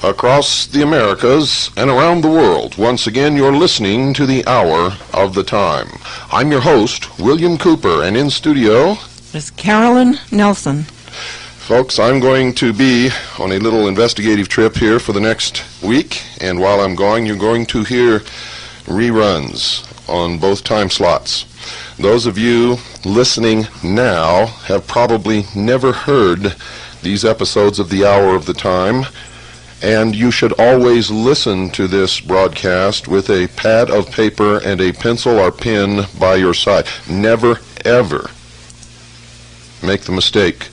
Across the Americas and around the world, once again you're listening to the Hour of the Time. I'm your host, William Cooper, and in studio is Carolyn Nelson. Folks, I'm going to be on a little investigative trip here for the next week, and while I'm going, you're going to hear reruns on both time slots. Those of you listening now have probably never heard these episodes of the Hour of the Time, and you should always listen to this broadcast with a pad of paper and a pencil or pen by your side. Never, ever make the mistake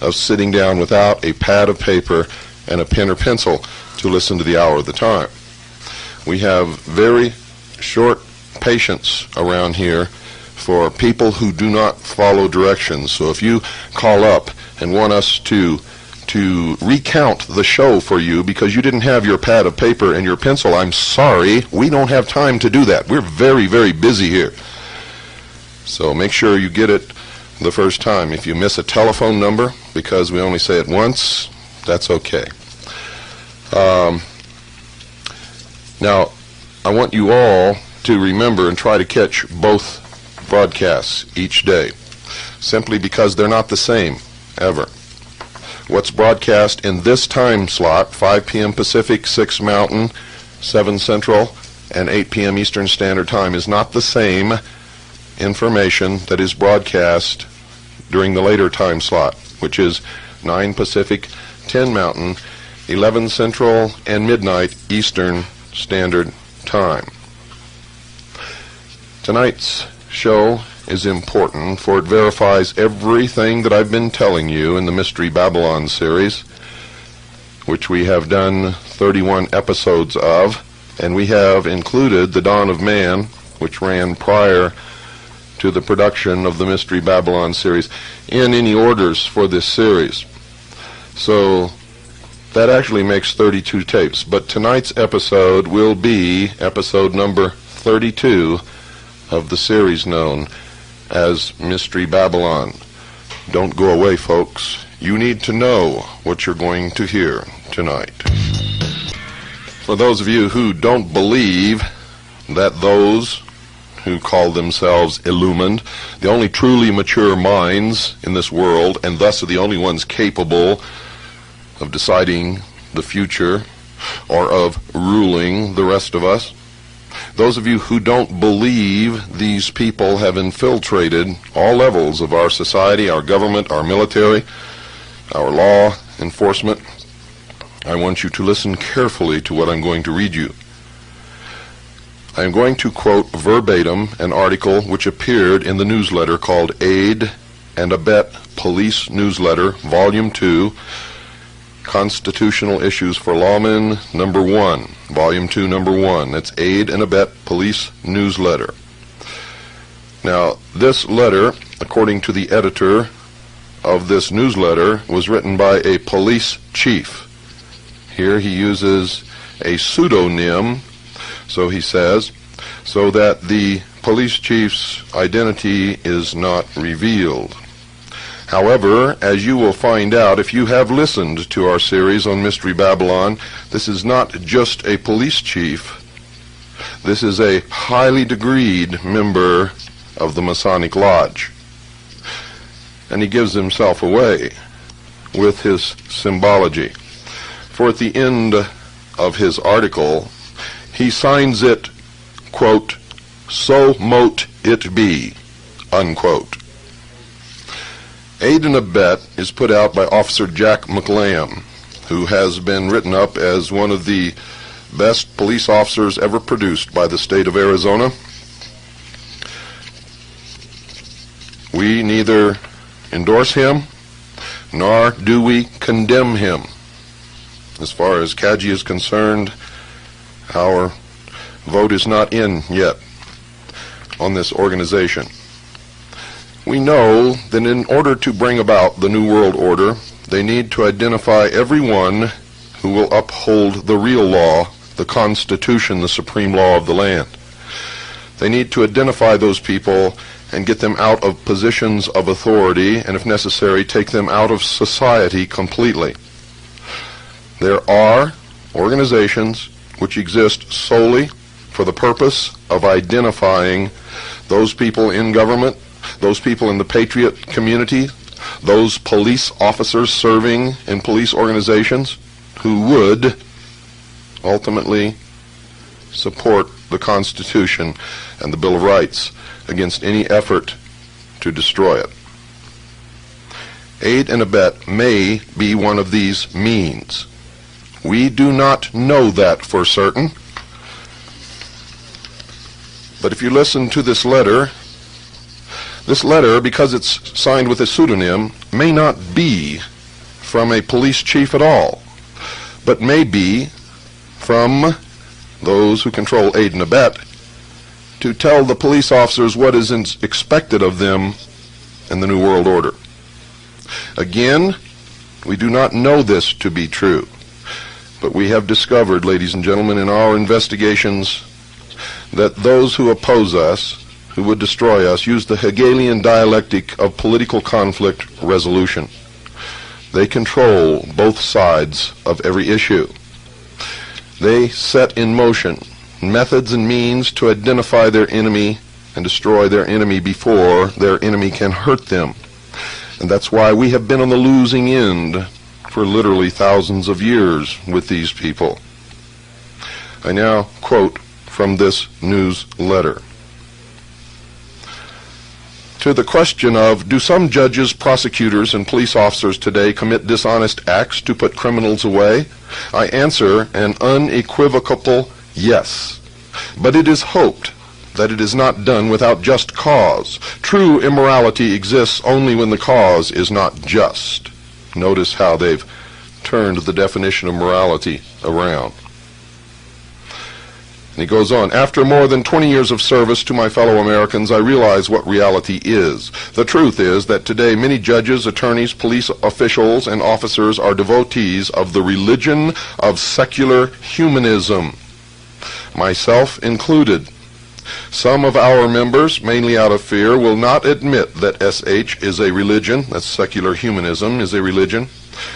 of sitting down without a pad of paper and a pen or pencil to listen to the Hour of the Time. We have very short patience around here for people who do not follow directions. So if you call up and want us to recount the show for you because you didn't have your pad of paper and your pencil, I'm sorry, we don't have time to do that. We're very, very busy here. So make sure you get it the first time. If you miss a telephone number because we only say it once, that's okay. Now, I want you all to remember and try to catch both broadcasts each day, simply because they're not the same, ever. What's broadcast in this time slot, 5 p.m. Pacific, 6 Mountain, 7 Central, and 8 p.m. Eastern Standard Time, is not the same information that is broadcast during the later time slot, which is 9 Pacific, 10 Mountain, 11 Central, and midnight Eastern Standard Time. Tonight's show is important, for it verifies everything that I've been telling you in the Mystery Babylon series, which we have done 31 episodes of, and we have included The Dawn of Man, which ran prior to the production of the Mystery Babylon series, in any orders for this series. So that actually makes 32 tapes, but tonight's episode will be episode number 32 of the series known as Mystery Babylon. Don't go away, folks. You need to know what you're going to hear tonight. For those of you who don't believe that those who call themselves illumined, the only truly mature minds in this world, and thus are the only ones capable of deciding the future or of ruling the rest of us, those of you who don't believe these people have infiltrated all levels of our society, our government, our military, our law enforcement, I want you to listen carefully to what I'm going to read you. I am going to quote verbatim an article which appeared in the newsletter called Aid and Abet Police Newsletter, Volume 2, Constitutional Issues for Lawmen, Number 1, Volume 2, Number 1. That's Aid and Abet Police Newsletter. Now, this letter, according to the editor of this newsletter, was written by a police chief. Here he uses a pseudonym, so he says, so that the police chief's identity is not revealed. However, as you will find out if you have listened to our series on Mystery Babylon, this is not just a police chief. This is a highly degreed member of the Masonic Lodge. And he gives himself away with his symbology. For at the end of his article, he signs it, quote, "So mote it be," unquote. Aid and Abet is put out by Officer Jack McLam, who has been written up as one of the best police officers ever produced by the state of Arizona. We neither endorse him nor do we condemn him. As far as CAGI is concerned, our vote is not in yet on this organization. We know that in order to bring about the New World Order, they need to identify everyone who will uphold the real law, the Constitution, the supreme law of the land. They need to identify those people and get them out of positions of authority, and if necessary, take them out of society completely. There are organizations which exist solely for the purpose of identifying those people in government, those people in the patriot community, those police officers serving in police organizations who would ultimately support the Constitution and the Bill of Rights against any effort to destroy it. Aid and abet may be one of these means. We do not know that for certain. But if you listen to this letter, because it's signed with a pseudonym, may not be from a police chief at all, but may be from those who control aid and abet to tell the police officers what is expected of them in the New World Order. Again, we do not know this to be true, but we have discovered, ladies and gentlemen, in our investigations that those who oppose us, who would destroy us, use the Hegelian dialectic of political conflict resolution. They control both sides of every issue. They set in motion methods and means to identify their enemy and destroy their enemy before their enemy can hurt them. And that's why we have been on the losing end for literally thousands of years with these people. I now quote from this newsletter. To the question of, do some judges, prosecutors, and police officers today commit dishonest acts to put criminals away? I answer an unequivocal yes. But it is hoped that it is not done without just cause. True immorality exists only when the cause is not just. Notice how they've turned the definition of morality around. And he goes on, after more than 20 years of service to my fellow Americans, I realize what reality is. The truth is that today many judges, attorneys, police officials, and officers are devotees of the religion of secular humanism, myself included. Some of our members, mainly out of fear, will not admit that SH is a religion, that secular humanism is a religion.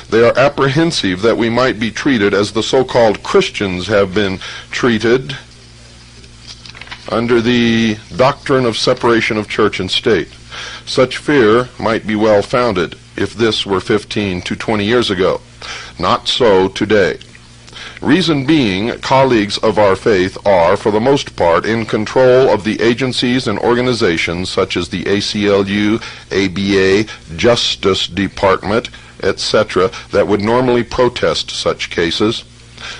They are apprehensive that we might be treated as the so-called Christians have been treated under the doctrine of separation of church and state. Such fear might be well founded if this were 15 to 20 years ago. Not so today. Reason being, colleagues of our faith are, for the most part, in control of the agencies and organizations such as the ACLU, ABA, Justice Department, etc., that would normally protest such cases.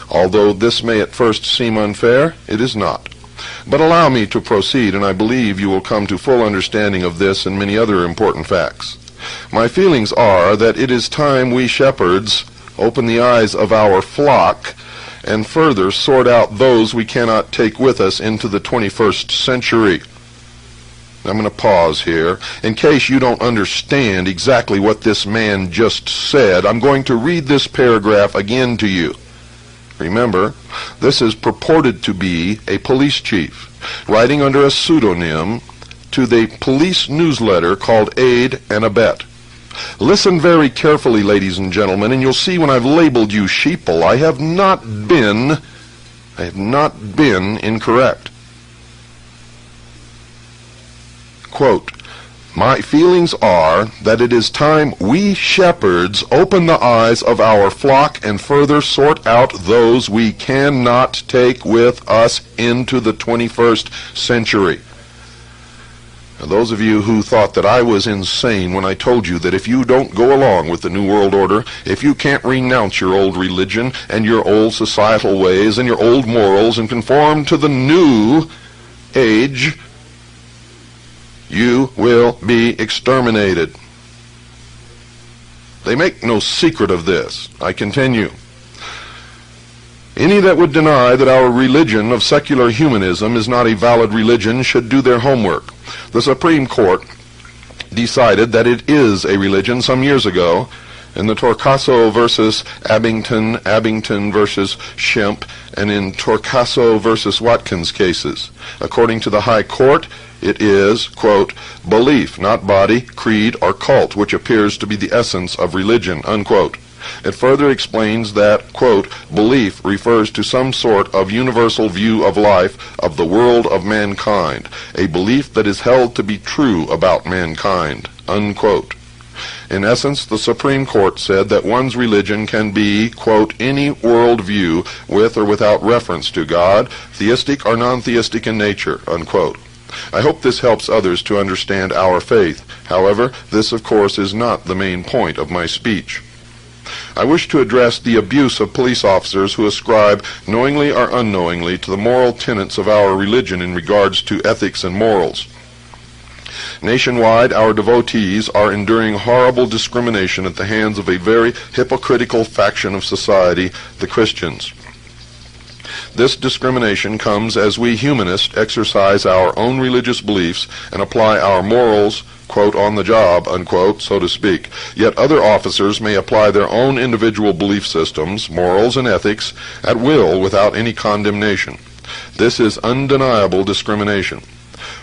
Although this may at first seem unfair, it is not. But allow me to proceed, and I believe you will come to full understanding of this and many other important facts. My feelings are that it is time we shepherds open the eyes of our flock and further sort out those we cannot take with us into the 21st century. I'm going to pause here. In case you don't understand exactly what this man just said, I'm going to read this paragraph again to you. Remember, this is purported to be a police chief writing under a pseudonym to the police newsletter called Aid and Abet. Listen very carefully, ladies and gentlemen, and you'll see when I've labeled you sheeple, I have not been incorrect. Quote, my feelings are that it is time we shepherds open the eyes of our flock and further sort out those we cannot take with us into the 21st century. Now, those of you who thought that I was insane when I told you that if you don't go along with the New World Order, if you can't renounce your old religion and your old societal ways and your old morals and conform to the new age, you will be exterminated. They make no secret of this. I continue. Any that would deny that our religion of secular humanism is not a valid religion should do their homework. The Supreme Court decided that it is a religion some years ago in the Torcaso versus Abington, Abington versus Shemp, and in Torcaso versus Watkins cases. According to the High Court, it is, quote, belief, not body, creed, or cult, which appears to be the essence of religion, unquote. It further explains that, quote, belief refers to some sort of universal view of life, of the world of mankind, a belief that is held to be true about mankind, unquote. In essence, the Supreme Court said that one's religion can be, quote, any worldview with or without reference to God, theistic or non-theistic in nature, unquote. I hope this helps others to understand our faith. However, this of course is not the main point of my speech. I wish to address the abuse of police officers who ascribe, knowingly or unknowingly, to the moral tenets of our religion in regards to ethics and morals. Nationwide, our devotees are enduring horrible discrimination at the hands of a very hypocritical faction of society, the Christians. This discrimination comes as we humanists exercise our own religious beliefs and apply our morals, quote, on the job, unquote, so to speak. Yet other officers may apply their own individual belief systems, morals, and ethics at will without any condemnation. This is undeniable discrimination.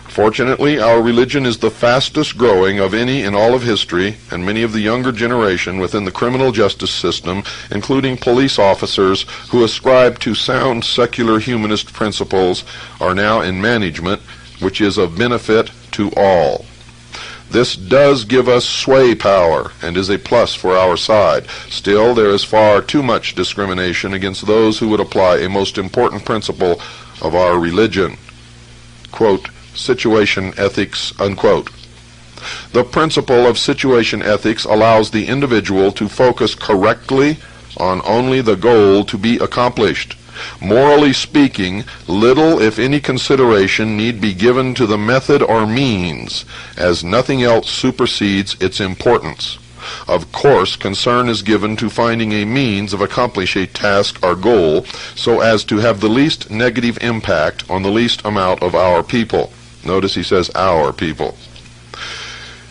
Fortunately, our religion is the fastest growing of any in all of history, and many of the younger generation within the criminal justice system, including police officers who ascribe to sound secular humanist principles, are now in management, which is of benefit to all. This does give us sway power and is a plus for our side. Still, there is far too much discrimination against those who would apply a most important principle of our religion, quote, situation ethics, unquote. The principle of situation ethics allows the individual to focus correctly on only the goal to be accomplished. Morally speaking, little, if any, consideration need be given to the method or means, as nothing else supersedes its importance. Of course, concern is given to finding a means of accomplishing a task or goal so as to have the least negative impact on the least amount of our people. Notice he says our people.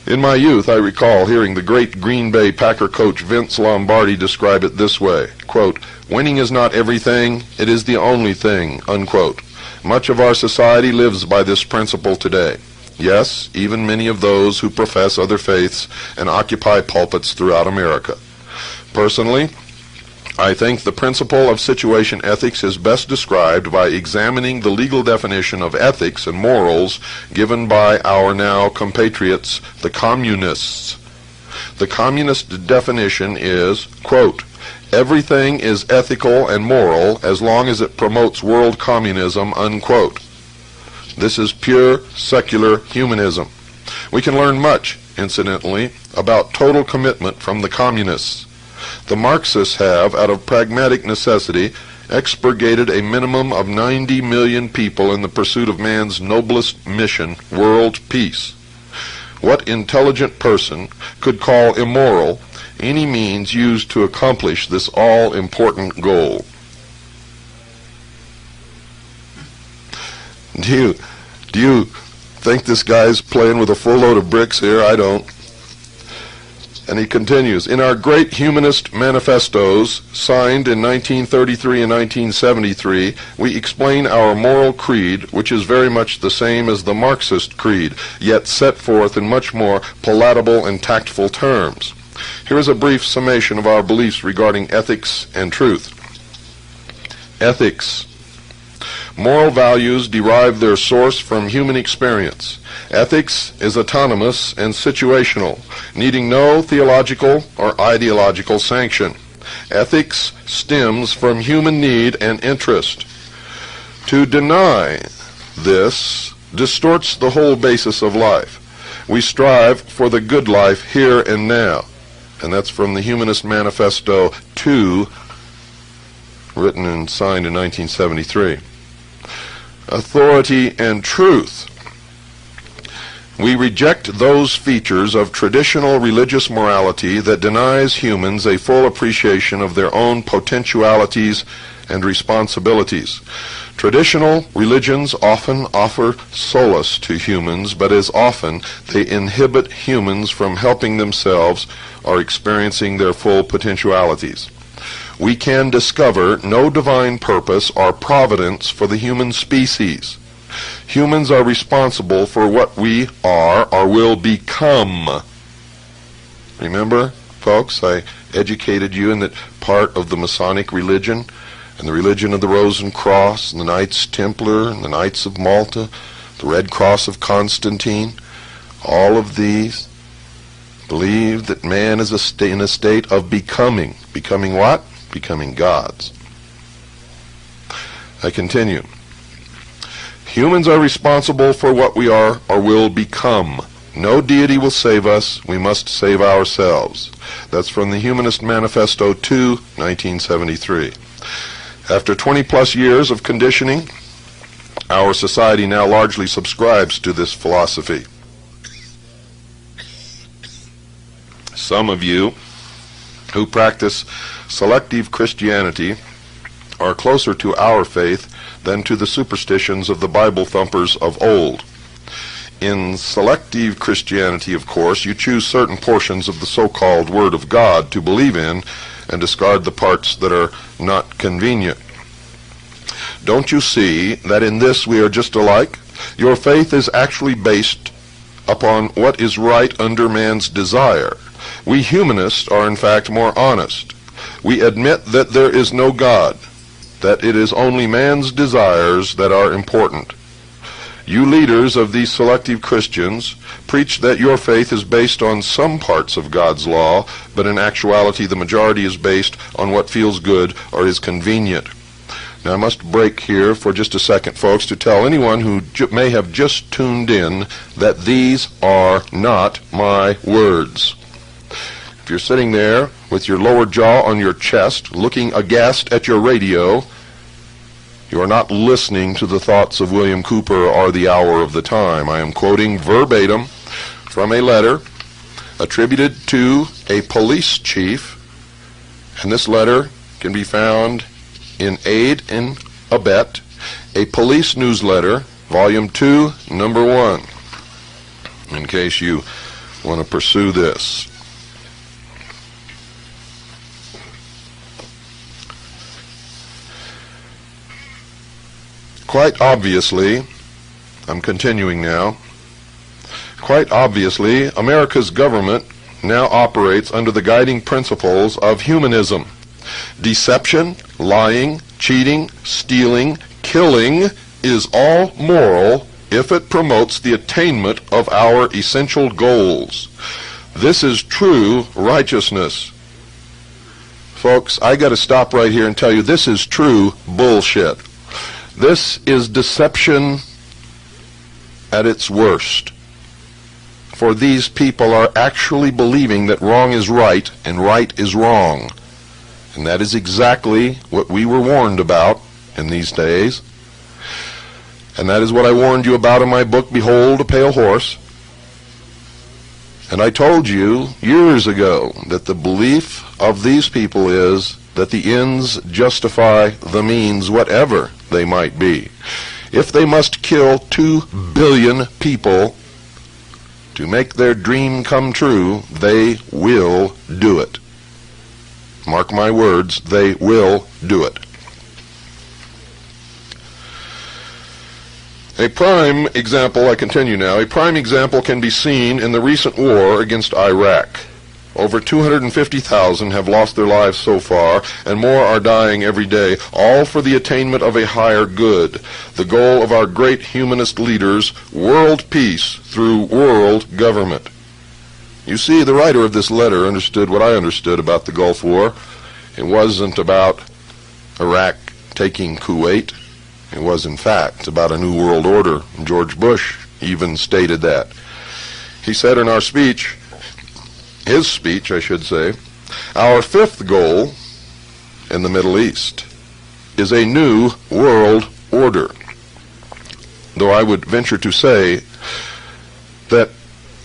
In my youth, I recall hearing the great Green Bay Packer coach Vince Lombardi describe it this way, quote, winning is not everything, it is the only thing, unquote. Much of our society lives by this principle today. Yes, even many of those who profess other faiths and occupy pulpits throughout America. Personally, I think the principle of situation ethics is best described by examining the legal definition of ethics and morals given by our now compatriots, the communists. The communist definition is, quote, everything is ethical and moral as long as it promotes world communism, unquote. This is pure secular humanism. We can learn much, incidentally, about total commitment from the communists. The Marxists have, out of pragmatic necessity, expurgated a minimum of 90 million people in the pursuit of man's noblest mission, world peace. What intelligent person could call immoral any means used to accomplish this all-important goal? Do you think this guy's playing with a full load of bricks here? I don't. And he continues, in our great humanist manifestos, signed in 1933 and 1973, we explain our moral creed, which is very much the same as the Marxist creed, yet set forth in much more palatable and tactful terms. Here is a brief summation of our beliefs regarding ethics and truth. Ethics. Moral values derive their source from human experience. Ethics is autonomous and situational, needing no theological or ideological sanction. Ethics stems from human need and interest. To deny this distorts the whole basis of life. We strive for the good life here and now. And that's from the Humanist Manifesto 2, written and signed in 1973. Authority and truth. We reject those features of traditional religious morality that denies humans a full appreciation of their own potentialities and responsibilities. Traditional religions often offer solace to humans, but as often they inhibit humans from helping themselves or experiencing their full potentialities. We can discover no divine purpose or providence for the human species. Humans are responsible for what we are or will become. Remember, folks, I educated you in that part of the Masonic religion and the religion of the Rose and Cross and the Knights Templar and the Knights of Malta, the Red Cross of Constantine. All of these believe that man is in a state of becoming. Becoming what? Becoming gods. I continue. Humans are responsible for what we are or will become. No deity will save us. We must save ourselves. That's from the Humanist Manifesto 2, 1973. After 20-plus years of conditioning, our society now largely subscribes to this philosophy. Some of you who practice selective Christianity are closer to our faith than to the superstitions of the Bible thumpers of old. In selective Christianity, of course, you choose certain portions of the so-called Word of God to believe in and discard the parts that are not convenient. Don't you see that in this we are just alike? Your faith is actually based upon what is right under man's desire. We humanists are in fact more honest. We admit that there is no God, that it is only man's desires that are important. You leaders of these selective Christians preach that your faith is based on some parts of God's law, but in actuality the majority is based on what feels good or is convenient. Now I must break here for just a second, folks, to tell anyone who may have just tuned in that these are not my words. If you're sitting there with your lower jaw on your chest, looking aghast at your radio, you are not listening to the thoughts of William Cooper or the Hour of the Time. I am quoting verbatim from a letter attributed to a police chief, and this letter can be found in Aid and Abet, a police newsletter, Volume 2, Number 1, in case you want to pursue this. Quite obviously, I'm continuing now, quite obviously, America's government now operates under the guiding principles of humanism. Deception, lying, cheating, stealing, killing is all moral if it promotes the attainment of our essential goals. This is true righteousness. Folks, I got to stop right here and tell you this is true bullshit. This is deception at its worst. For these people are actually believing that wrong is right and right is wrong. And that is exactly what we were warned about in these days. And that is what I warned you about in my book, Behold a Pale Horse. And I told you years ago that the belief of these people is that the ends justify the means, whatever they might be. If they must kill 2 billion people to make their dream come true, they will do it. Mark my words, they will do it. A prime example, I continue now, a prime example can be seen in the recent war against Iraq. Over 250,000 have lost their lives so far, and more are dying every day, all for the attainment of a higher good, the goal of our great humanist leaders, world peace through world government. You see, the writer of this letter understood what I understood about the Gulf War. It wasn't about Iraq taking Kuwait. It was, in fact, about a new world order. George Bush even stated that. He said in our speech, his speech, I should say, our fifth goal in the Middle East is a new world order. Though I would venture to say that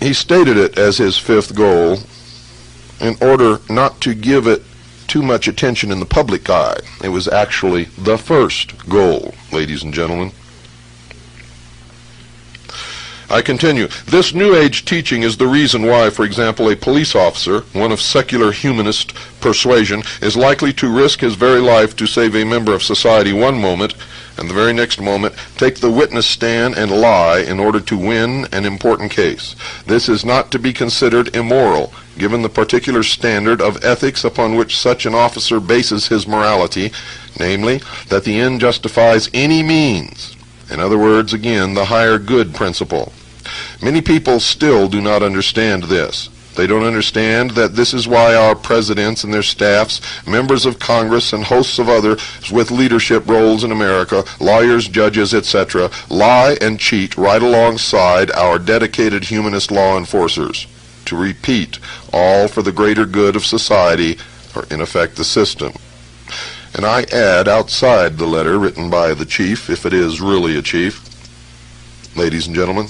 he stated it as his fifth goal in order not to give it too much attention in the public eye. It was actually the first goal, ladies and gentlemen. I continue. This New Age teaching is the reason why, for example, a police officer, one of secular humanist persuasion, is likely to risk his very life to save a member of society one moment, and the very next moment take the witness stand and lie in order to win an important case. This is not to be considered immoral, given the particular standard of ethics upon which such an officer bases his morality, namely, that the end justifies any means. In other words, again, the higher good principle. Many people still do not understand this. They don't understand that this is why our presidents and their staffs, members of Congress, and hosts of others with leadership roles in America, lawyers, judges, etc., lie and cheat right alongside our dedicated humanist law enforcers. To repeat, all for the greater good of society, or in effect the system. And I add outside the letter written by the chief, if it is really a chief, ladies and gentlemen,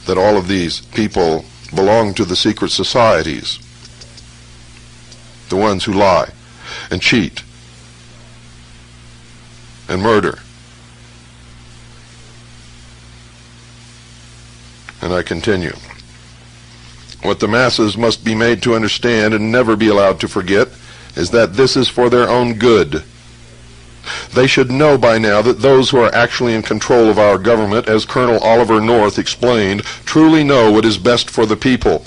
that all of these people belong to the secret societies, the ones who lie and cheat and murder. And I continue. What the masses must be made to understand and never be allowed to forget is that this is for their own good. They should know by now that those who are actually in control of our government, as Colonel Oliver North explained, truly know what is best for the people.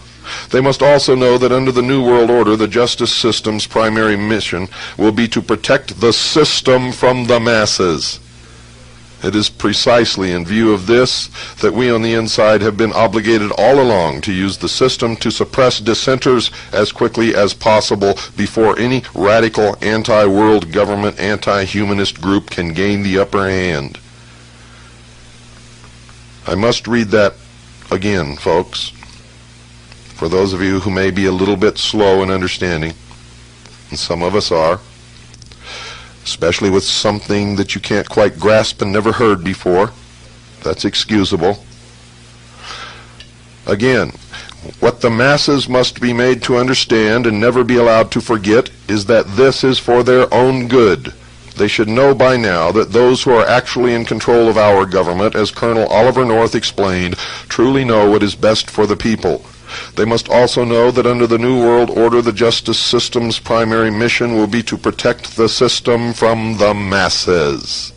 They must also know that under the New World Order, the justice system's primary mission will be to protect the system from the masses. It is precisely in view of this that we on the inside have been obligated all along to use the system to suppress dissenters as quickly as possible before any radical anti-world government, anti-humanist group can gain the upper hand. I must read that again, folks, for those of you who may be a little bit slow in understanding, and some of us are, especially with something that you can't quite grasp and never heard before. That's excusable. Again, what the masses must be made to understand and never be allowed to forget is that this is for their own good. They should know by now that those who are actually in control of our government, as Colonel Oliver North explained, truly know what is best for the people. They must also know that under the New World Order, the justice system's primary mission will be to protect the system from the masses.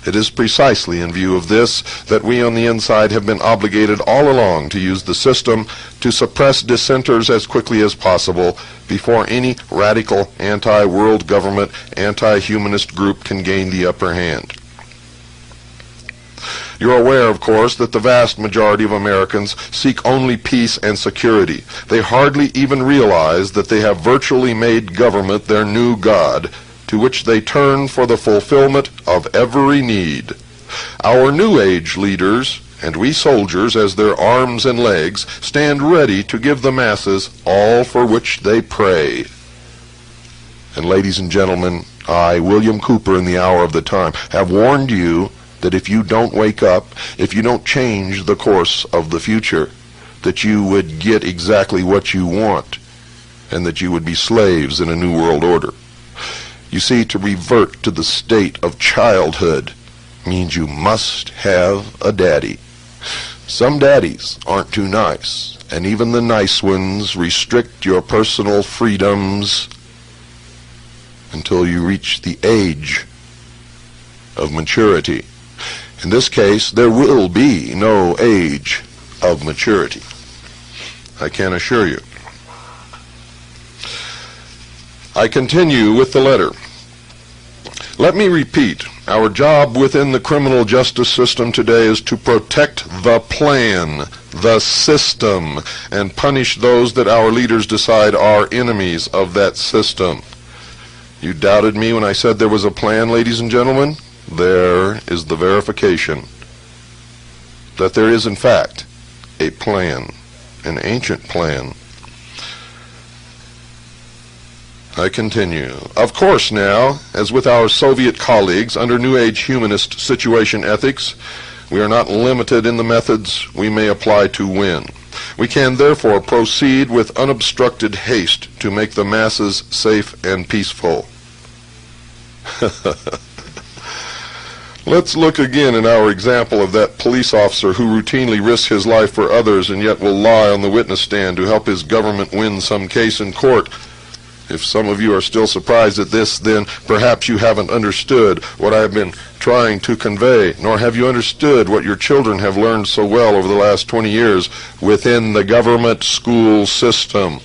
It is precisely in view of this that we on the inside have been obligated all along to use the system to suppress dissenters as quickly as possible before any radical anti-world government, anti-humanist group can gain the upper hand. You're aware, of course, that the vast majority of Americans seek only peace and security. They hardly even realize that they have virtually made government their new god, to which they turn for the fulfillment of every need. Our New Age leaders, and we soldiers as their arms and legs, stand ready to give the masses all for which they pray. And ladies and gentlemen, I, William Cooper, in the hour of the time, have warned you that if you don't wake up, if you don't change the course of the future, that you would get exactly what you want, and that you would be slaves in a new world order. You see, to revert to the state of childhood means you must have a daddy. Some daddies aren't too nice, and even the nice ones restrict your personal freedoms until you reach the age of maturity. In this case, there will be no age of maturity, I can assure you. I continue with the letter. Let me repeat, our job within the criminal justice system today is to protect the plan, the system, and punish those that our leaders decide are enemies of that system. You doubted me when I said there was a plan, ladies and gentlemen? There is the verification that there is, in fact, a plan, an ancient plan. I continue. Of course now, as with our Soviet colleagues under New Age humanist situation ethics, We are not limited in the methods we may apply to win. We can therefore proceed with unobstructed haste to make the masses safe and peaceful. Let's look again at our example of that police officer who routinely risks his life for others and yet will lie on the witness stand to help his government win some case in court. If some of you are still surprised at this, then perhaps you haven't understood what I have been trying to convey, nor have you understood what your children have learned so well over the last 20 years within the government school system.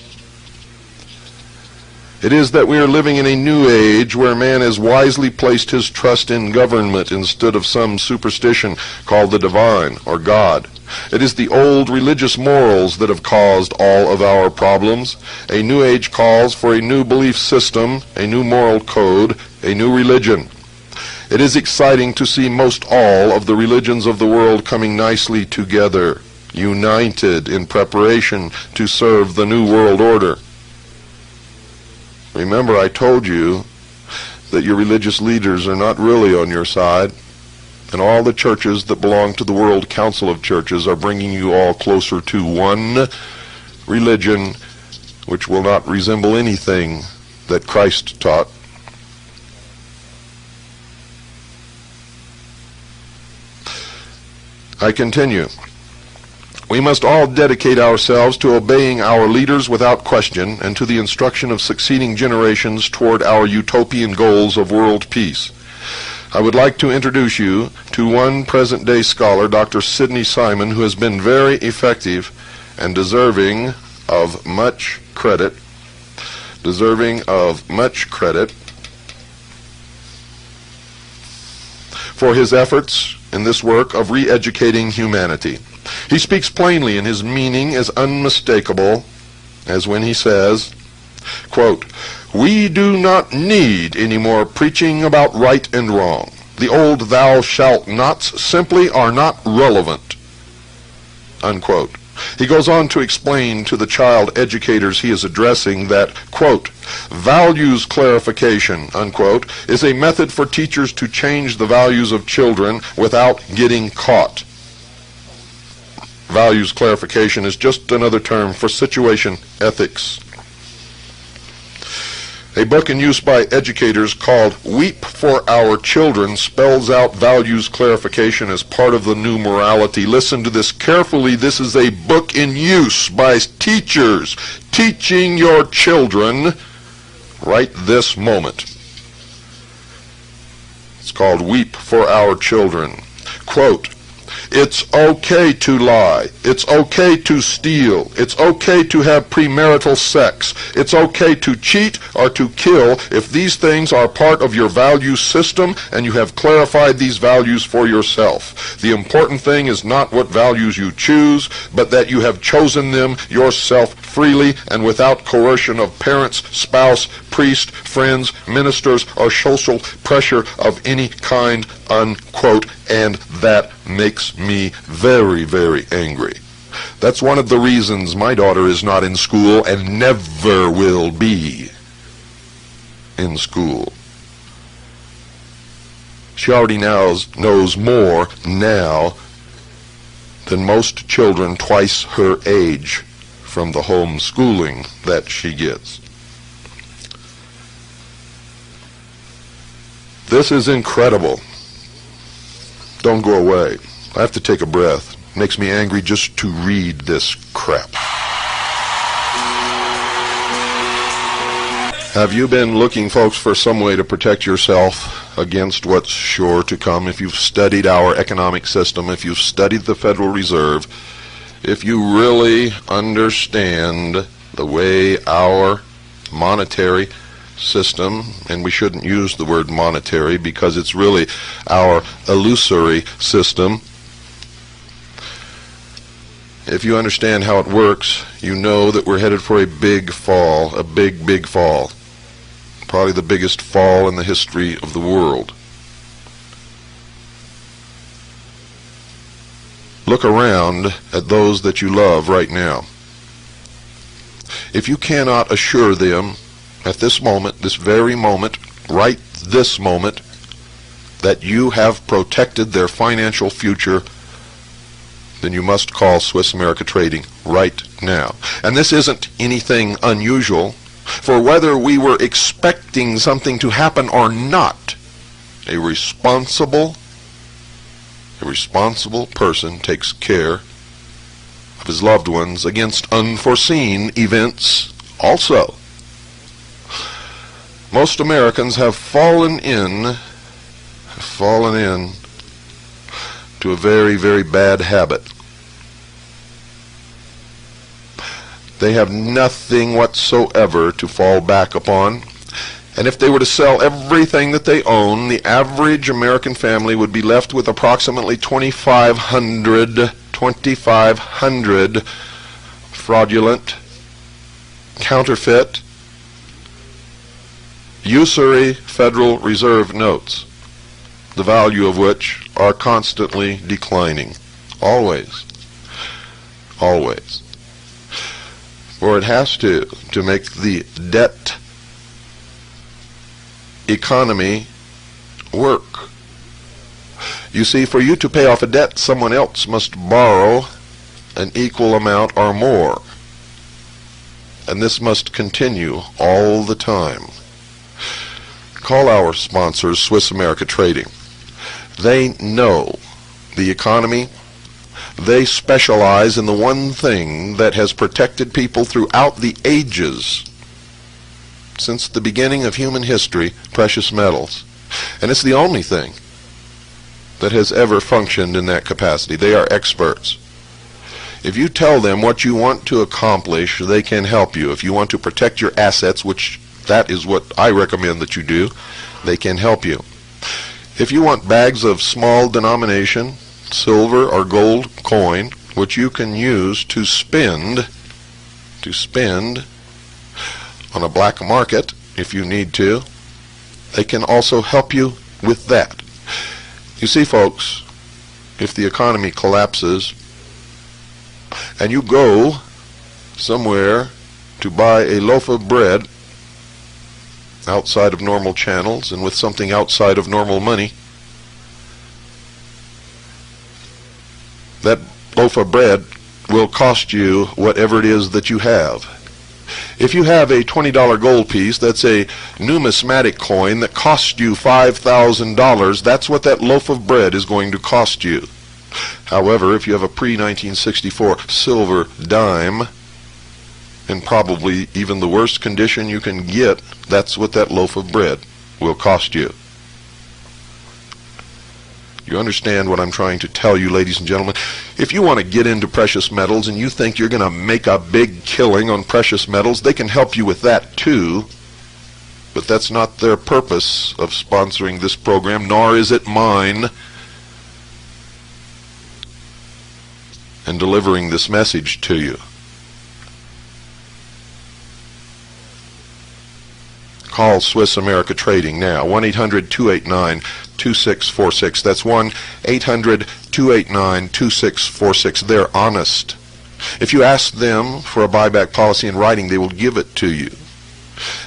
It is that we are living in a new age where man has wisely placed his trust in government instead of some superstition called the divine or God. It is the old religious morals that have caused all of our problems. A new age calls for a new belief system, a new moral code, a new religion. It is exciting to see most all of the religions of the world coming nicely together, united in preparation to serve the new world order. Remember, I told you that your religious leaders are not really on your side, and all the churches that belong to the World Council of Churches are bringing you all closer to one religion which will not resemble anything that Christ taught. I continue. We must all dedicate ourselves to obeying our leaders without question and to the instruction of succeeding generations toward our utopian goals of world peace. I would like to introduce you to one present-day scholar, Dr. Sidney Simon, who has been very effective and deserving of much credit. For his efforts in this work of re-educating humanity. He speaks plainly, and his meaning is unmistakable, as when he says, quote, "We do not need any more preaching about right and wrong. The old thou shalt nots simply are not relevant," unquote. He goes on to explain to the child educators he is addressing that, quote, "Values clarification," unquote, is a method for teachers to change the values of children without getting caught. Values clarification is just another term for situation ethics. A book in use by educators called Weep for Our Children spells out values clarification as part of the new morality. Listen to this carefully. This is a book in use by teachers teaching your children right this moment. It's called Weep for Our Children. Quote, "It's okay to lie. It's okay to steal. It's okay to have premarital sex. It's okay to cheat or to kill if these things are part of your value system and you have clarified these values for yourself. The important thing is not what values you choose, but that you have chosen them yourself freely and without coercion of parents, spouse, priest, friends, ministers, or social pressure of any kind," unquote, and that makes me very, very angry. That's one of the reasons my daughter is not in school and never will be in school. She already knows more now than most children twice her age from the homeschooling that she gets. This is incredible. Don't go away. I have to take a breath. It makes me angry just to read this crap. Have you been looking, folks, for some way to protect yourself against what's sure to come? If you've studied our economic system, if you've studied the Federal Reserve, if you really understand the way our monetary system, and we shouldn't use the word monetary because it's really our illusory system. If you understand how it works, you know that we're headed for a big fall, a big, big fall. Probably the biggest fall in the history of the world. Look around at those that you love right now. If you cannot assure them at this moment, this very moment, right this moment, that you have protected their financial future then you must call Swiss America Trading right now. And this isn't anything unusual, for whether we were expecting something to happen or not, a responsible person takes care of his loved ones against unforeseen events also. Most Americans have fallen in to a very, very bad habit. They have nothing whatsoever to fall back upon. And if they were to sell everything that they own, the average American family would be left with approximately 2,500 fraudulent, counterfeit, usury Federal Reserve notes, the value of which are constantly declining. Always. Always. For it has to make the debt economy work. You see, for you to pay off a debt, someone else must borrow an equal amount or more. And this must continue all the time. Call our sponsors, Swiss America Trading. They know the economy. They specialize in the one thing that has protected people throughout the ages, since the beginning of human history, precious metals. And it's the only thing that has ever functioned in that capacity. They are experts. If you tell them what you want to accomplish, they can help you. If you want to protect your assets, which that is what I recommend that you do, they can help you. If you want bags of small denomination, silver or gold coin, which you can use to spend on a black market if you need to, they can also help you with that. You see, folks, if the economy collapses and you go somewhere to buy a loaf of bread outside of normal channels and with something outside of normal money, that loaf of bread will cost you whatever it is that you have. If you have a $20 gold piece, that's a numismatic coin that costs you $5,000, that's what that loaf of bread is going to cost you. However, if you have a pre-1964 silver dime, in probably even the worst condition you can get, that's what that loaf of bread will cost you. You understand what I'm trying to tell you, ladies and gentlemen? If you want to get into precious metals and you think you're going to make a big killing on precious metals, they can help you with that too. But that's not their purpose of sponsoring this program, nor is it mine, and delivering this message to you. Call Swiss America Trading now, 1-800-289-2646. That's 1-800-289-2646. They're honest. If you ask them for a buyback policy in writing, they will give it to you.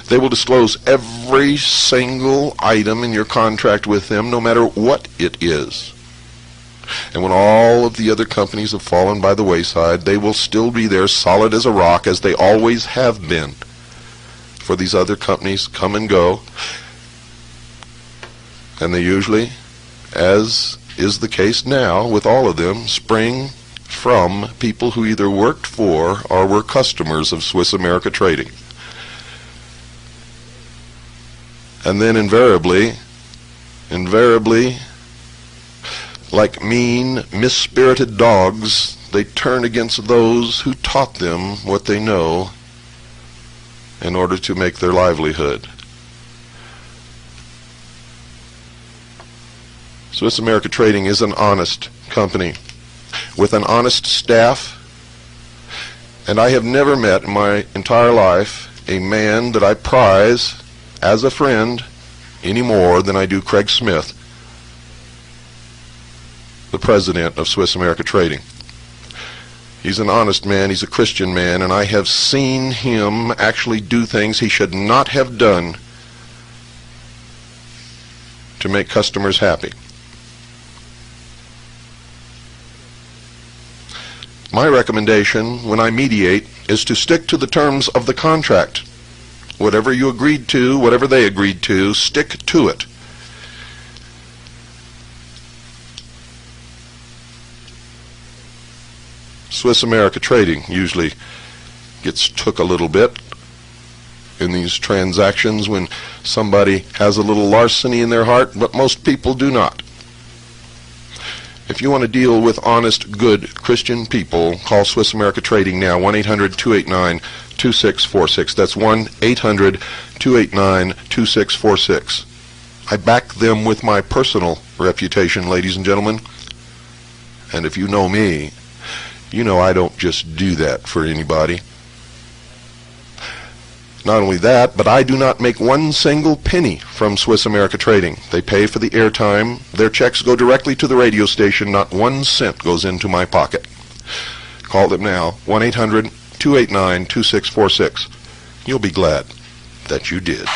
They will disclose every single item in your contract with them, no matter what it is. And when all of the other companies have fallen by the wayside, they will still be there solid as a rock, as they always have been. For these other companies come and go, and they usually, as is the case now with all of them, spring from people who either worked for or were customers of Swiss America Trading. And then invariably, like mean, misspirited dogs, they turn against those who taught them what they know in order to make their livelihood. Swiss America Trading is an honest company with an honest staff, and I have never met in my entire life a man that I prize as a friend any more than I do Craig Smith, the president of Swiss America Trading. He's an honest man, he's a Christian man, and I have seen him actually do things he should not have done to make customers happy. My recommendation when I mediate is to stick to the terms of the contract. Whatever you agreed to, whatever they agreed to, stick to it. Swiss America Trading usually gets took a little bit in these transactions when somebody has a little larceny in their heart, but most people do not. If you want to deal with honest, good Christian people, call Swiss America Trading now, 1-800-289-2646. That's 1-800-289-2646. I back them with my personal reputation, ladies and gentlemen. And if you know me, you know I don't just do that for anybody. Not only that, but I do not make one single penny from Swiss America Trading. They pay for the airtime. Their checks go directly to the radio station. Not 1 cent goes into my pocket. Call them now, 1-800-289-2646. You'll be glad that you did.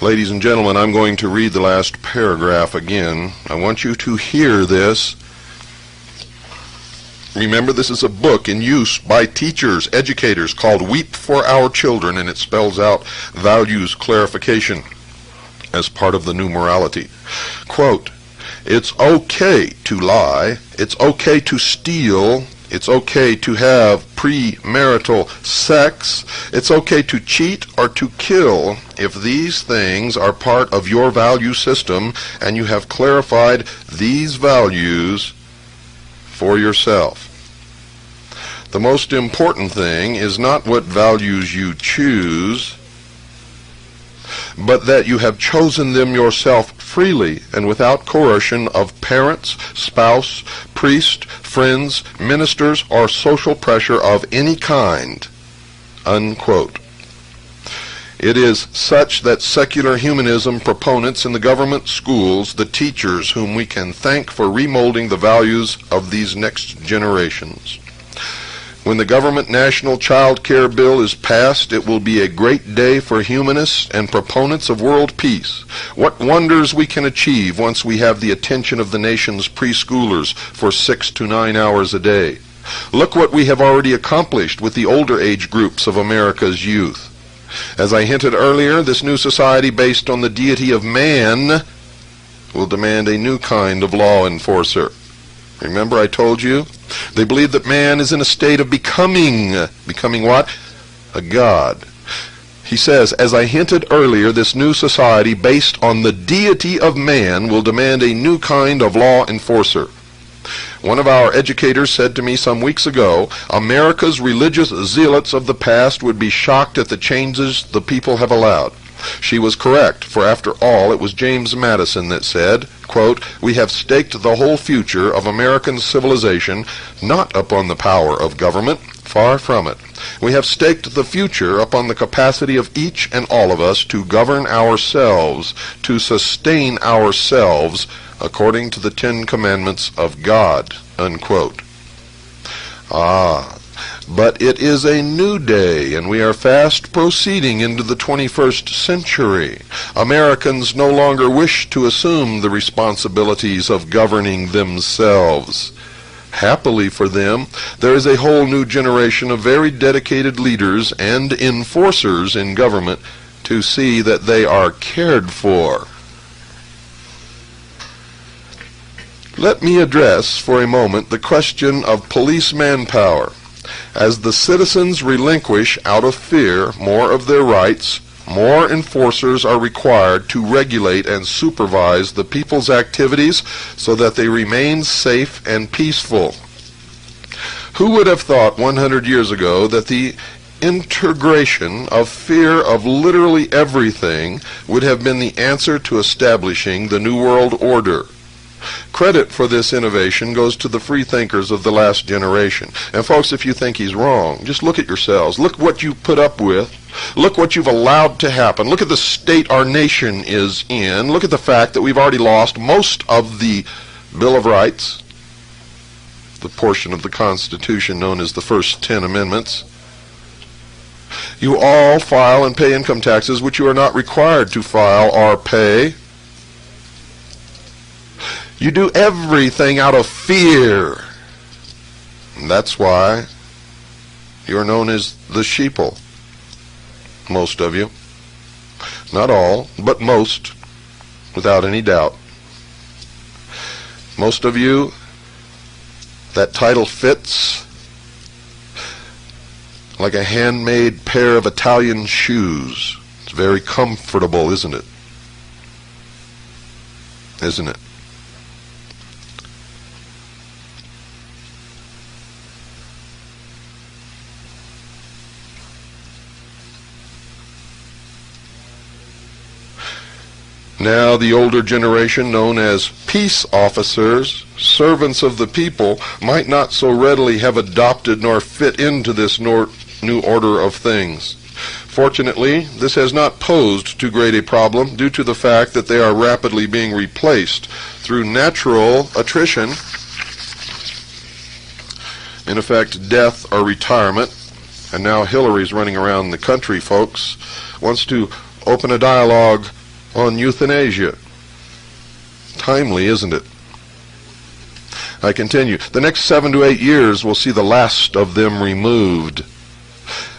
Ladies and gentlemen, I'm going to read the last paragraph again. I want you to hear this. Remember, this is a book in use by teachers, educators, called Weep for Our Children, and it spells out values clarification as part of the new morality. Quote, it's okay to lie, it's okay to steal, it's okay to have premarital sex, it's okay to cheat or to kill if these things are part of your value system and you have clarified these values for yourself. The most important thing is not what values you choose, but that you have chosen them yourself freely and without coercion of parents, spouse, priest, friends, ministers, or social pressure of any kind. Unquote. It is such that secular humanism proponents in the government schools, the teachers whom we can thank for remolding the values of these next generations. When the government national child care bill is passed, it will be a great day for humanists and proponents of world peace. What wonders we can achieve once we have the attention of the nation's preschoolers for 6 to 9 hours a day. Look what we have already accomplished with the older age groups of America's youth. As I hinted earlier, this new society based on the deity of man will demand a new kind of law enforcer. Remember I told you? They believe that man is in a state of becoming what? A god. He says, as I hinted earlier, this new society based on the deity of man will demand a new kind of law enforcer. One of our educators said to me some weeks ago, America's religious zealots of the past would be shocked at the changes the people have allowed. She was correct, for after all, it was James Madison that said, quote, we have staked the whole future of American civilization not upon the power of government, far from it. We have staked the future upon the capacity of each and all of us to govern ourselves, to sustain ourselves, according to the 10 Commandments of God, unquote. But it is a new day, and we are fast proceeding into the 21st century. Americans no longer wish to assume the responsibilities of governing themselves. Happily for them, there is a whole new generation of very dedicated leaders and enforcers in government to see that they are cared for. Let me address for a moment the question of police manpower. As the citizens relinquish out of fear more of their rights, more enforcers are required to regulate and supervise the people's activities so that they remain safe and peaceful. Who would have thought 100 years ago that the integration of fear of literally everything would have been the answer to establishing the New World Order? Credit for this innovation goes to the free thinkers of the last generation. And folks, if you think he's wrong, just look at yourselves. Look what you put up with. Look what you've allowed to happen. Look at the state our nation is in. Look at the fact that we've already lost most of the Bill of Rights, the portion of the Constitution known as the first 10 Amendments. You all file and pay income taxes which you are not required to file or pay. You do everything out of fear. And that's why you're known as the sheeple. Most of you. Not all, but most, without any doubt. Most of you, that title fits like a handmade pair of Italian shoes. It's very comfortable, isn't it? Isn't it? Now the older generation, known as peace officers, servants of the people, might not so readily have adopted nor fit into this new order of things. Fortunately, this has not posed too great a problem due to the fact that they are rapidly being replaced through natural attrition, in effect death or retirement. And now Hillary's running around the country, folks, wants to open a dialogue on euthanasia. Timely, isn't it? I continue. The next 7 to 8 years will see the last of them removed.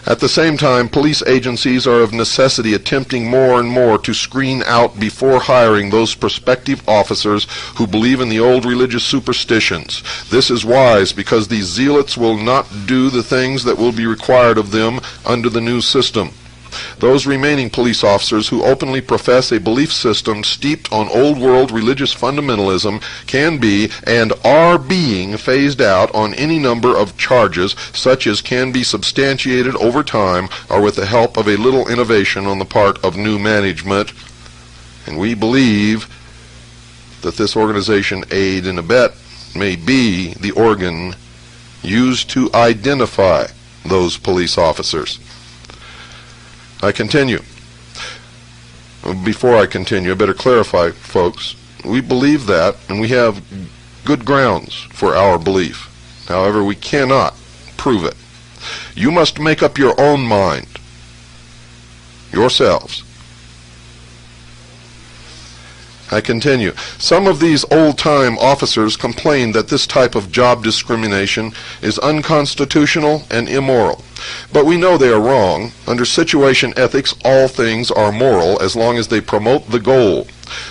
At the same time, police agencies are of necessity attempting more and more to screen out before hiring those prospective officers who believe in the old religious superstitions. This is wise because these zealots will not do the things that will be required of them under the new system. Those remaining police officers who openly profess a belief system steeped on old world religious fundamentalism can be and are being phased out on any number of charges such as can be substantiated over time or with the help of a little innovation on the part of new management. And we believe that this organization, Aid and Abet, may be the organ used to identify those police officers. I continue. Before I continue, I better clarify, folks. We believe that, and we have good grounds for our belief. However, we cannot prove it. You must make up your own mind, yourselves. I continue. Some of these old-time officers complain that this type of job discrimination is unconstitutional and immoral. But we know they are wrong. Under situation ethics, all things are moral as long as they promote the goal.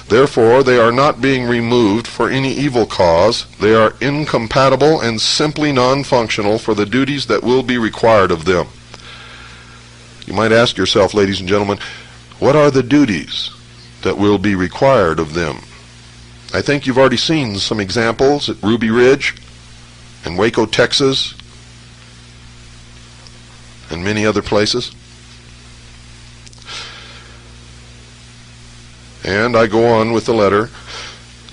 Therefore, they are not being removed for any evil cause. They are incompatible and simply non-functional for the duties that will be required of them. You might ask yourself, ladies and gentlemen, what are the duties that will be required of them? I think you've already seen some examples at Ruby Ridge and Waco, Texas, and many other places. And I go on with the letter.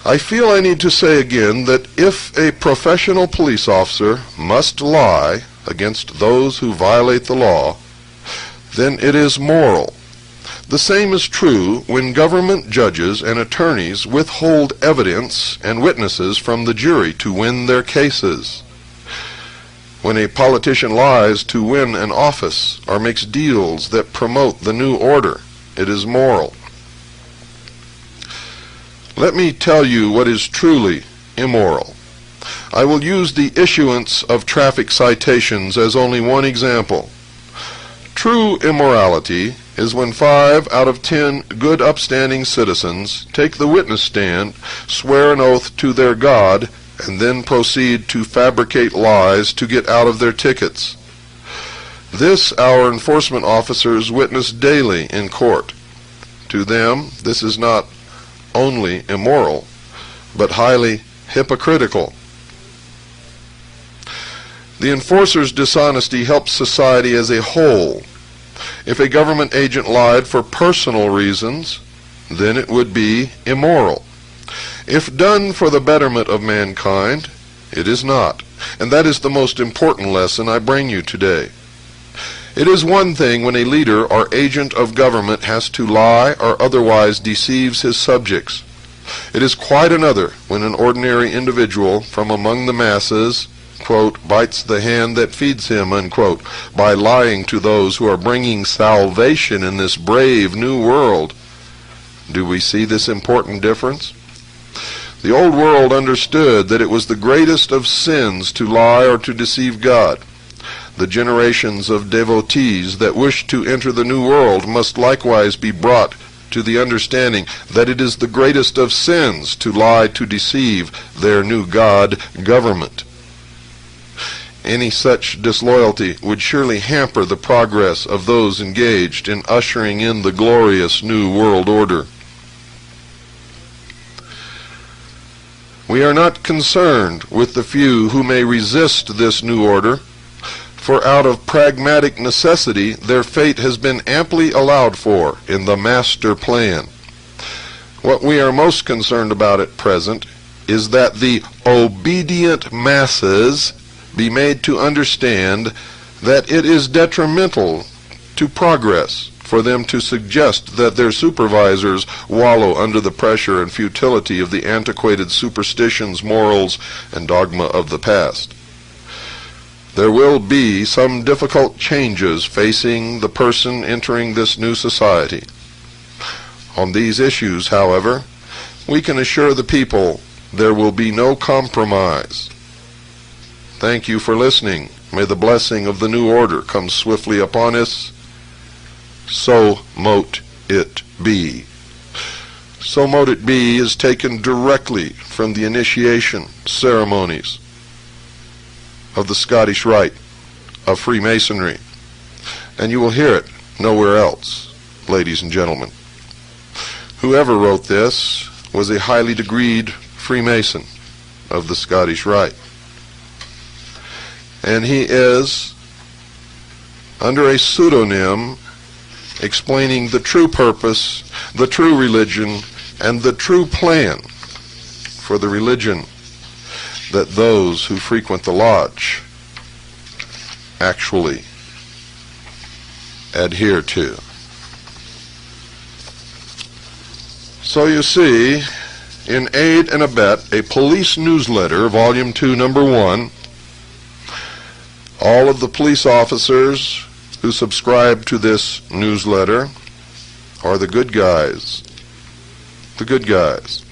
I feel I need to say again that if a professional police officer must lie against those who violate the law, then it is moral. The same is true when government judges and attorneys withhold evidence and witnesses from the jury to win their cases. When a politician lies to win an office or makes deals that promote the new order, it is moral. Let me tell you what is truly immoral. I will use the issuance of traffic citations as only one example. True immorality is when 5 out of 10 good upstanding citizens take the witness stand, swear an oath to their God, and then proceed to fabricate lies to get out of their tickets. This our enforcement officers witness daily in court. To them, this is not only immoral, but highly hypocritical. The enforcer's dishonesty helps society as a whole. If a government agent lied for personal reasons, then it would be immoral. If done for the betterment of mankind, it is not. And that is the most important lesson I bring you today. It is one thing when a leader or agent of government has to lie or otherwise deceives his subjects. It is quite another when an ordinary individual from among the masses, quote, bites the hand that feeds him, unquote, by lying to those who are bringing salvation in this brave new world. Do we see this important difference? The old world understood that it was the greatest of sins to lie or to deceive God. The generations of devotees that wish to enter the new world must likewise be brought to the understanding that it is the greatest of sins to lie to deceive their new God government. Any such disloyalty would surely hamper the progress of those engaged in ushering in the glorious new world order. We are not concerned with the few who may resist this new order, for out of pragmatic necessity their fate has been amply allowed for in the master plan. What we are most concerned about at present is that the obedient masses be made to understand that it is detrimental to progress for them to suggest that their supervisors wallow under the pressure and futility of the antiquated superstitions, morals, and dogma of the past. There will be some difficult changes facing the person entering this new society. On these issues, however, we can assure the people there will be no compromise. Thank you for listening. May the blessing of the new order come swiftly upon us. So mote it be. So mote it be is taken directly from the initiation ceremonies of the Scottish Rite of Freemasonry, and you will hear it nowhere else, ladies and gentlemen. Whoever wrote this was a highly degreed Freemason of the Scottish Rite, and he is, under a pseudonym, explaining the true purpose, the true religion, and the true plan for the religion that those who frequent the lodge actually adhere to. So you see, in Aid and Abet, a police newsletter, Volume 2, Number 1, all of the police officers who subscribe to this newsletter are the good guys. The good guys.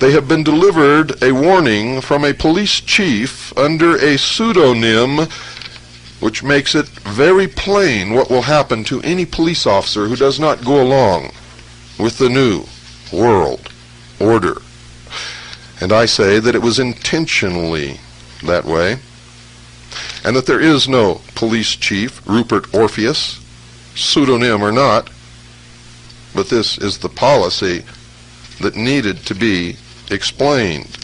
They have been delivered a warning from a police chief under a pseudonym which makes it very plain what will happen to any police officer who does not go along with the new world order. And I say that it was intentionally that way, and that there is no police chief, Rupert Orpheus, pseudonym or not, but this is the policy that needed to be explained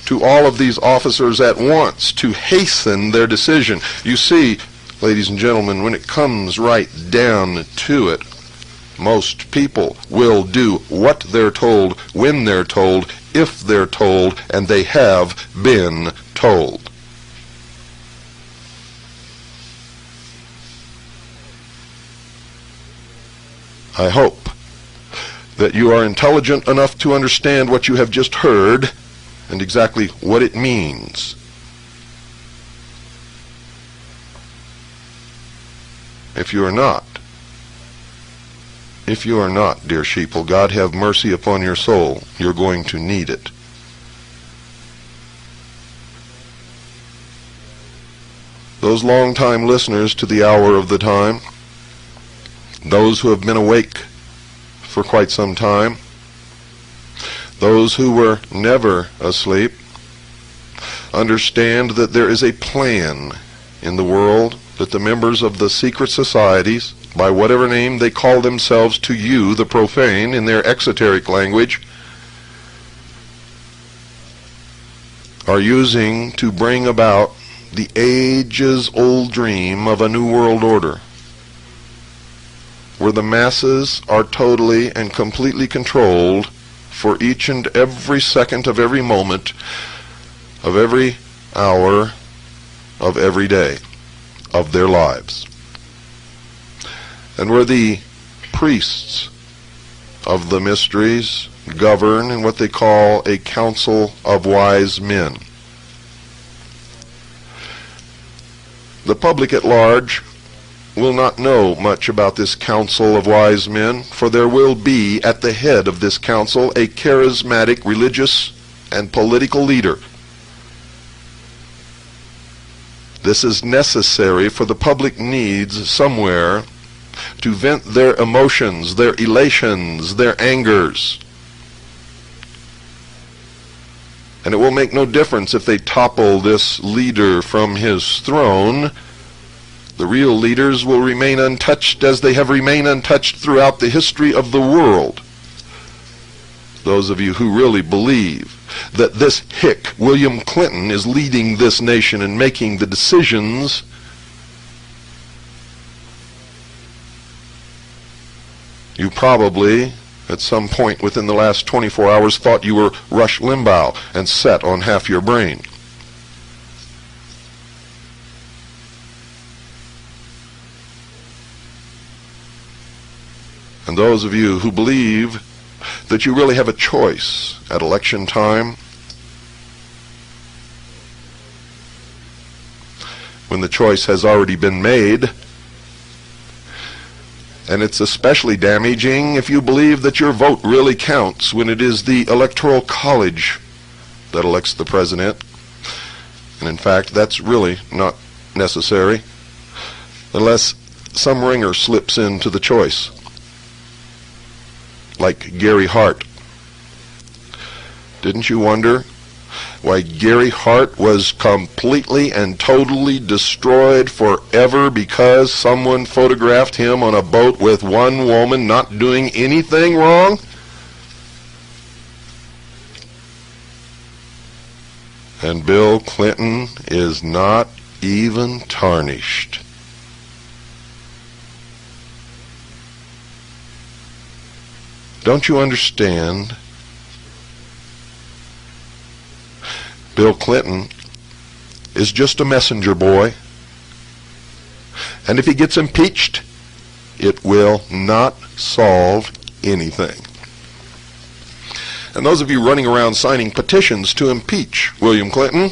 to all of these officers at once to hasten their decision. You see, ladies and gentlemen, when it comes right down to it, most people will do what they're told, when they're told, if they're told, and they have been told. I hope that you are intelligent enough to understand what you have just heard and exactly what it means. If you are not, dear sheeple, God have mercy upon your soul. You're going to need it. Those long-time listeners to the hour of the time, those who have been awake for quite some time, those who were never asleep, understand that there is a plan in the world that the members of the secret societies, by whatever name they call themselves to you, the profane, in their exoteric language, are using to bring about the ages-old dream of a new world order, where the masses are totally and completely controlled for each and every second of every moment of every hour of every day of their lives, and where the priests of the mysteries govern in what they call a council of wise men. The public at large will not know much about this council of wise men, for there will be at the head of this council a charismatic religious and political leader. This is necessary for the public needs somewhere to vent their emotions, their elations, their angers. And it will make no difference if they topple this leader from his throne. The real leaders will remain untouched as they have remained untouched throughout the history of the world. Those of you who really believe that this hick, William Clinton, is leading this nation and making the decisions, you probably, at some point within the last 24 hours, thought you were Rush Limbaugh and set on half your brain. And those of you who believe that you really have a choice at election time, when the choice has already been made, and it's especially damaging if you believe that your vote really counts when it is the Electoral College that elects the president. And in fact, that's really not necessary unless some ringer slips into the choice, like Gary Hart. Didn't you wonder why Gary Hart was completely and totally destroyed forever because someone photographed him on a boat with one woman not doing anything wrong? And Bill Clinton is not even tarnished. Don't you understand? Bill Clinton is just a messenger boy. And if he gets impeached, it will not solve anything. And those of you running around signing petitions to impeach William Clinton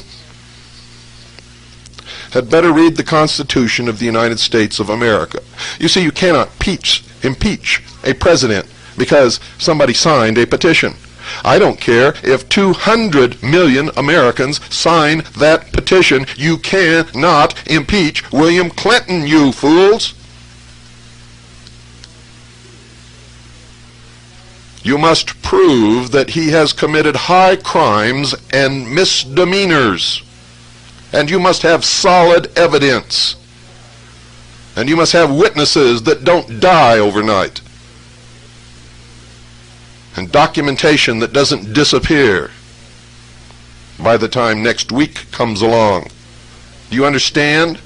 had better read the Constitution of the United States of America. You see, you cannot impeach a president because somebody signed a petition. I don't care if 200 million Americans sign that petition. You cannot impeach William Clinton, you fools. You must prove that he has committed high crimes and misdemeanors. And you must have solid evidence. And you must have witnesses that don't die overnight. And documentation that doesn't disappear by the time next week comes along. Do you understand?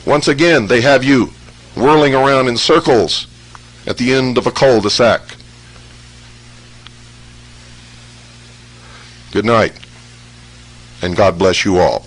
Once again, they have you whirling around in circles at the end of a cul-de-sac. Good night, and God bless you all.